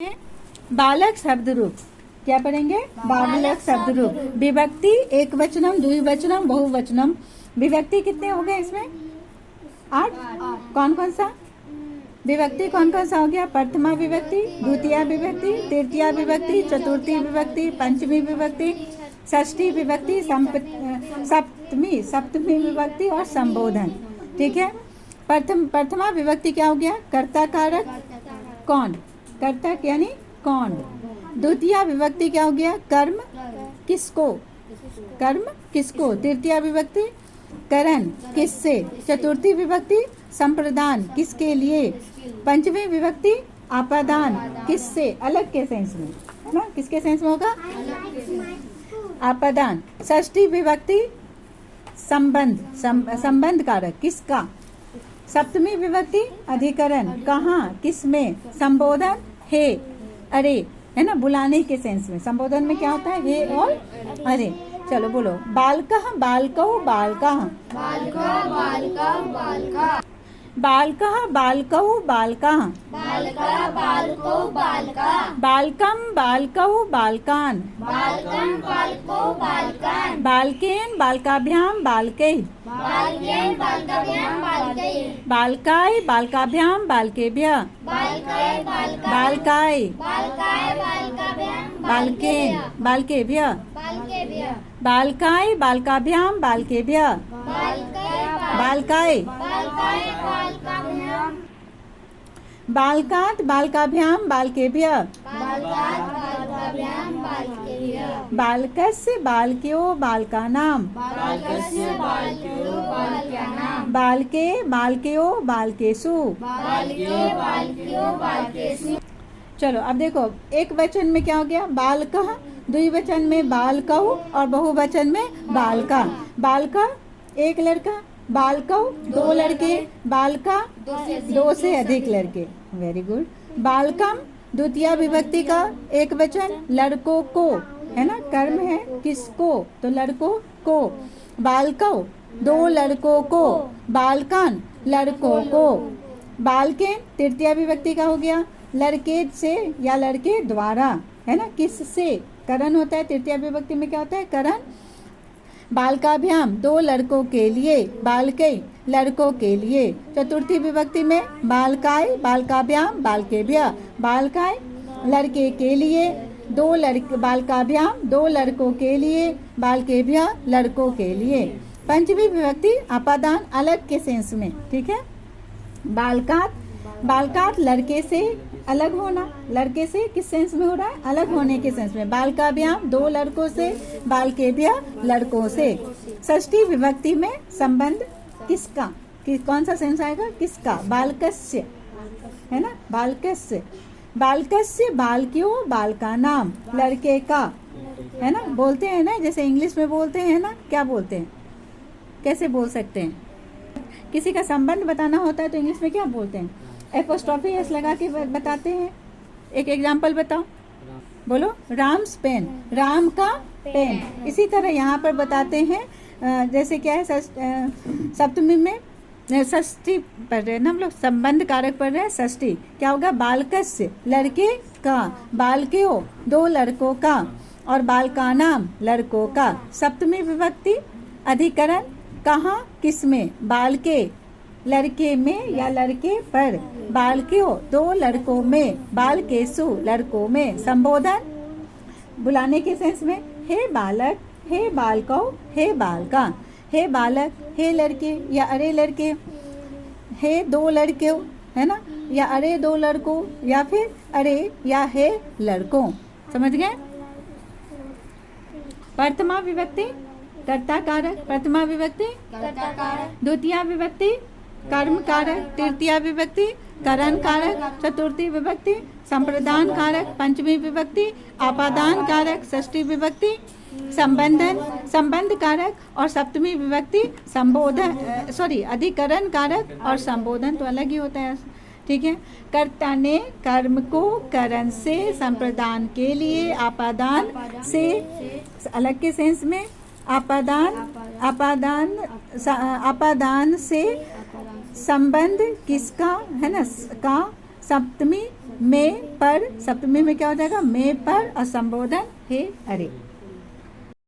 बालक शब्द रूप। क्या पढ़ेंगे? बालक शब्द रूप। विभक्ति एक वचनम, द्विवचनम, बहुवचनम। विभक्ति कितने हो गए इसमें? 8। कौन कौन सा विभक्ति कौन कौन सा हो गया? प्रथमा विभक्ति, द्वितीय विभक्ति, तृतीय विभक्ति, चतुर्थी विभक्ति, पंचमी विभक्ति, षष्ठी विभक्ति, सप्तमी विभक्ति और संबोधन। ठीक है। प्रथमा विभक्ति क्या हो गया? कर्ता कारक कौन, कर्ता यानी कौन। द्वितीय विभक्ति क्या हो गया? कर्म किसको, कर्म किसको। तृतीय विभक्ति करण किससे। चतुर्थी विभक्ति संप्रदान किसके लिए। पंचमी विभक्ति आपादान किससे, अलग के सेंस में, है ना। किसके सेंस में होगा? आपादान। षष्ठी विभक्ति संबंध, संबंध कारक किसका। सप्तमी विभक्ति अधिकरण कहाँ, किसमें। संबोधन हे अरे, है ना, बुलाने के सेंस में। संबोधन में क्या होता है? हे और अरे। चलो बोलो। बालकः बालकौ बालकाः, बालकः बालकौ बालकाः, बालकः बालकौ बालकाः, बालकः बालकौ बालकाः, बालकं बालकौ बालकान्, बालकं बालकौ बालकान्, बालकेन बालकाभ्यां बालकैः, बालकेन बालकाभ्यां बालकैः, बालकाय बालकाभ्यां बालकेभ्यः, बालकाय बालकाय बालकाभ्यां बालकेन बालकेभ्यः, बालकाय बालकाभ्यां बालकेभ्यः, बालकाय बालकात् बालकाभ्यां बालकेभ्यः, बालकस्य बालकयो बालकानां, बालके बालकयो बालकेषु। चलो अब देखो, एक वचन में क्या हो गया? बालकः, द्विवचन में बालकौ और बहुवचन में बालका। बालका एक लड़का, बालकौ दो लड़के, बालका दो से अधिक लड़के। Very good. बालकम द्वितीय विभक्ति का एक वचन, लड़कों को, है ना। कर्म है किसको, तो लड़कों को। बालकौ दो लड़कों को, बालकान लड़कों को। बालकेन तृतीय विभक्ति का हो गया, लड़के से या लड़के द्वारा, है ना, किससे। करण होता है तृतीय विभक्ति में, क्या होता है? करण। बालकाभ्याम दो लड़कों के लिए, बालकै लड़कों के लिए। चतुर्थी विभक्ति में बालकाय बालकाभ्याम बालकेभ्यः, बालकाय लड़के के लिए, दो लड़के, बालकाभ्याम दो लड़कों के लिए, बालकेभ्यः लड़कों के लिए। पंचमी विभक्ति आपादान, अलग के सेंस में। ठीक है। बालकात, बालकात लड़के से अलग होना, लड़के से किस सेंस में हो रहा है? अलग होने के सेंस में। बालकाभ्याम दो लड़कों से, बालकेभ्यः लड़कों से। षष्ठी विभक्ति में संबंध किसका, कौन सा सेंस आएगा? किसका। बालकस्य, है ना, बालकस्य। बालकस्य बालक्यो बालकानां, लड़के का, है ना। बोलते हैं ना, जैसे इंग्लिश में बोलते हैं ना, क्या बोलते हैं, कैसे बोल सकते हैं? किसी का संबंध बताना होता है तो इंग्लिश में क्या बोलते हैं? एपोस्ट्रोफी एस लगा के बताते हैं। एक एग्जाम्पल बताओ, बोलो। राम्स पेन, राम का पेन। इसी तरह यहाँ पर बताते हैं, जैसे क्या है, सप्तमी में षष्ठी पढ़ रहे हैं ना हम लोग, संबंध कारक पढ़ रहे हैं। षष्ठी क्या होगा? बालकस्य लड़के का, बालक्यो दो लड़कों का, और बालकानाम लड़कों का। सप्तमी विभक्ति अधिकरण कहाँ, किसमें। बालके लड़के में या लड़के पर, बालक्यो दो लड़कों में, बालकेषु लड़कों में। संबोधन बुलाने के सेंस में, हे बालक, हे बालकौ, हे बालका। हे बालक, हे लड़के या अरे लड़के, हे दो लड़के, है ना, या अरे दो लड़कों, या फिर अरे या हे लड़कों। समझ गए? प्रथमा विभक्ति कर्ता कारक, प्रथमा विभक्ति कर्ता कारक, द्वितीय विभक्ति कर्म कारक, तृतीय विभक्ति करण कारक, चतुर्थी विभक्ति संप्रदान कारक, पंचमी विभक्ति आपादान कारक, षष्ठी विभक्ति संबंधन संबंध कारक, और सप्तमी विभक्ति संबोधन अधिकरण कारक। और संबोधन तो अलग ही होता है। ठीक है। कर्ता ने कर्म को करण से, संप्रदान के लिए, आपादान से, अलग के सेंस में, आपादान से। संबंध किसका, है ना, का। सप्तमी मैं पर, सप्तमी में क्या हो जाएगा, मैं पर और संबोधन हे अरे।